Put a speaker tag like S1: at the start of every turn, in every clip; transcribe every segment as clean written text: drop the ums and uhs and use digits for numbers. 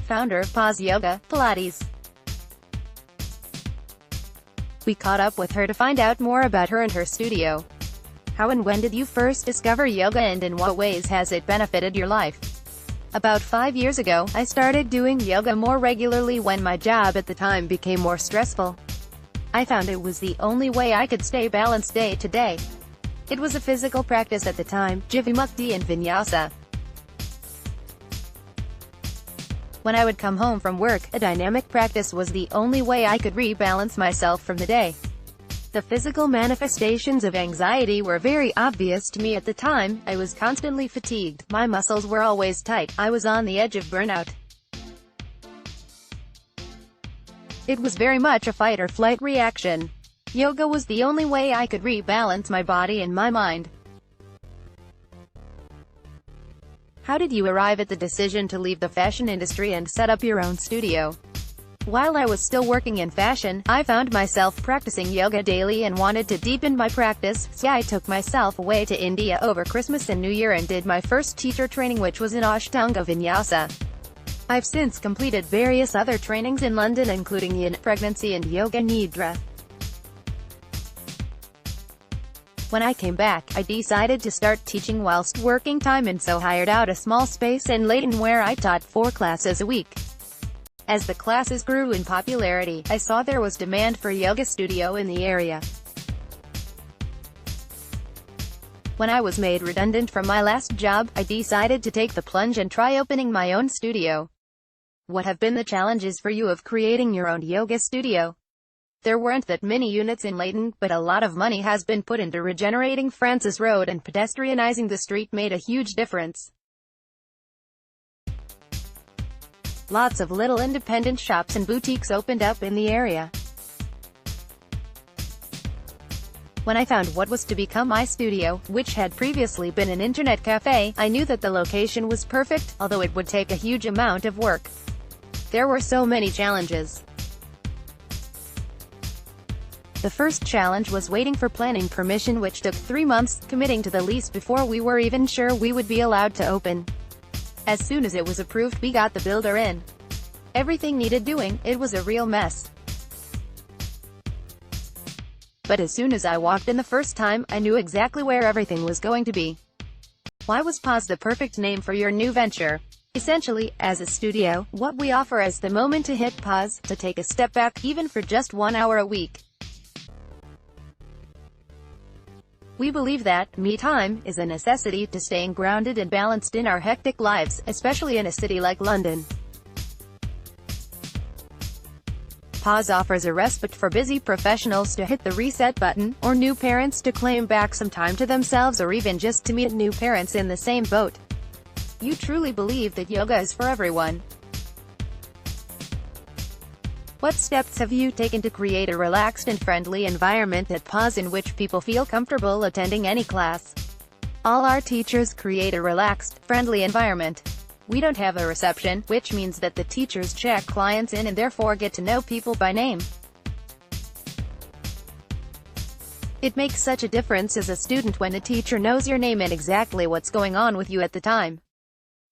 S1: founder of Pause Yoga, Pilates. We caught up with her to find out more about her and her studio. How and when did you first discover yoga, and in what ways has it benefited your life? About 5 years ago, I started doing yoga more regularly when my job at the time became more stressful. I found it was the only way I could stay balanced day to day. It was a physical practice at the time, Yogamatter and Vinyasa. When I would come home from work, a dynamic practice was the only way I could rebalance myself from the day. The physical manifestations of anxiety were very obvious to me at the time. I was constantly fatigued, my muscles were always tight, I was on the edge of burnout. It was very much a fight-or-flight reaction. Yoga was the only way I could rebalance my body and my mind. How did you arrive at the decision to leave the fashion industry and set up your own studio? While I was still working in fashion, I found myself practicing yoga daily and wanted to deepen my practice, so I took myself away to India over Christmas and New Year and did my first teacher training, which was in Ashtanga Vinyasa. I've since completed various other trainings in London, including Yin, Pregnancy and Yoga Nidra. When I came back, I decided to start teaching whilst working time, and so hired out a small space in Leighton where I taught 4 classes a week. As the classes grew in popularity, I saw there was demand for a yoga studio in the area. When I was made redundant from my last job, I decided to take the plunge and try opening my own studio. What have been the challenges for you of creating your own yoga studio? There weren't that many units in Leighton, but a lot of money has been put into regenerating Francis Road, and pedestrianizing the street made a huge difference. Lots of little independent shops and boutiques opened up in the area. When I found what was to become my studio, which had previously been an internet cafe, I knew that the location was perfect, although it would take a huge amount of work. There were so many challenges. The first challenge was waiting for planning permission, which took 3 months, committing to the lease before we were even sure we would be allowed to open. As soon as it was approved, we got the builder in. Everything needed doing, it was a real mess. But as soon as I walked in the first time, I knew exactly where everything was going to be. Why was Pause the perfect name for your new venture? Essentially, as a studio, what we offer is the moment to hit pause, to take a step back, even for just 1 hour a week. We believe that me time is a necessity to staying grounded and balanced in our hectic lives, especially in a city like London. Pause offers a respite for busy professionals to hit the reset button, or new parents to claim back some time to themselves, or even just to meet new parents in the same boat. You truly believe that yoga is for everyone. What steps have you taken to create a relaxed and friendly environment at Pause in which people feel comfortable attending any class? All our teachers create a relaxed, friendly environment. We don't have a reception, which means that the teachers check clients in and therefore get to know people by name. It makes such a difference as a student when a teacher knows your name and exactly what's going on with you at the time.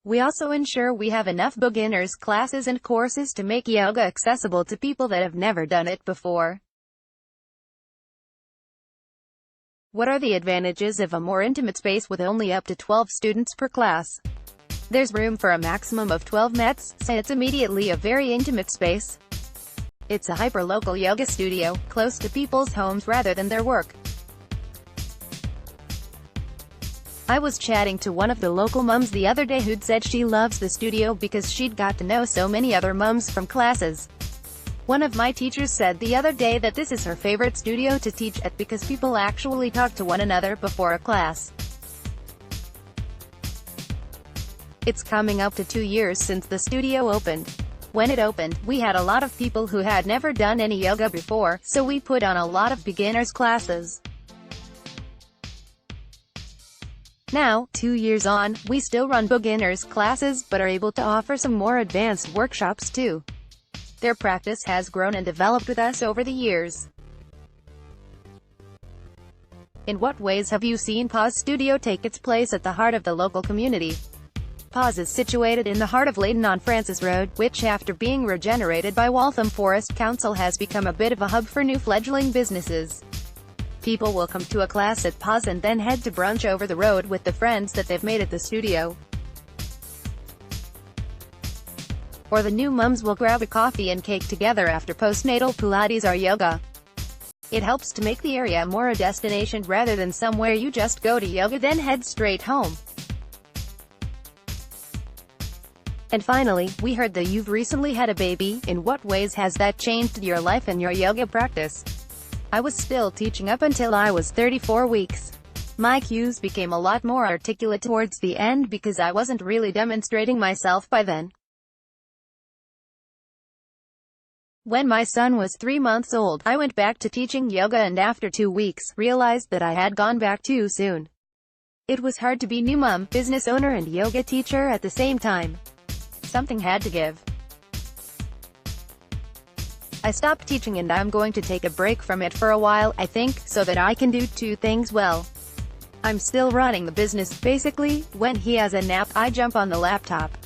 S1: We also ensure we have enough beginners classes and courses to make yoga accessible to people that have never done it before. What are the advantages of a more intimate space with only up to 12 students per class? There's room for a maximum of 12 mats, so it's immediately a very intimate space. It's a hyper-local yoga studio, close to people's homes rather than their work. I was chatting to one of the local mums the other day who'd said she loves the studio because she'd got to know so many other mums from classes. One of my teachers said the other day that this is her favorite studio to teach at because people actually talk to one another before a class. It's coming up to 2 years since the studio opened. When it opened, we had a lot of people who had never done any yoga before, so we put on a lot of beginners classes. Now, 2 years on, we still run beginners classes, but are able to offer some more advanced workshops too. Their practice has grown and developed with us over the years. In what ways have you seen Pause Studio take its place at the heart of the local community? Pause is situated in the heart of Leighton on Francis Road, which after being regenerated by Waltham Forest Council has become a bit of a hub for new fledgling businesses. People will come to a class at Pause and then head to brunch over the road with the friends that they've made at the studio. Or the new mums will grab a coffee and cake together after postnatal Pilates or yoga. It helps to make the area more a destination rather than somewhere you just go to yoga then head straight home. And finally, we heard that you've recently had a baby. In what ways has that changed your life and your yoga practice? I was still teaching up until I was 34 weeks. My cues became a lot more articulate towards the end because I wasn't really demonstrating myself by then. When my son was 3 months old, I went back to teaching yoga and after 2 weeks, realized that I had gone back too soon. It was hard to be new mom, business owner and yoga teacher at the same time. Something had to give. I stopped teaching and I'm going to take a break from it for a while, I think, so that I can do 2 things well. I'm still running the business, basically. When he has a nap, I jump on the laptop.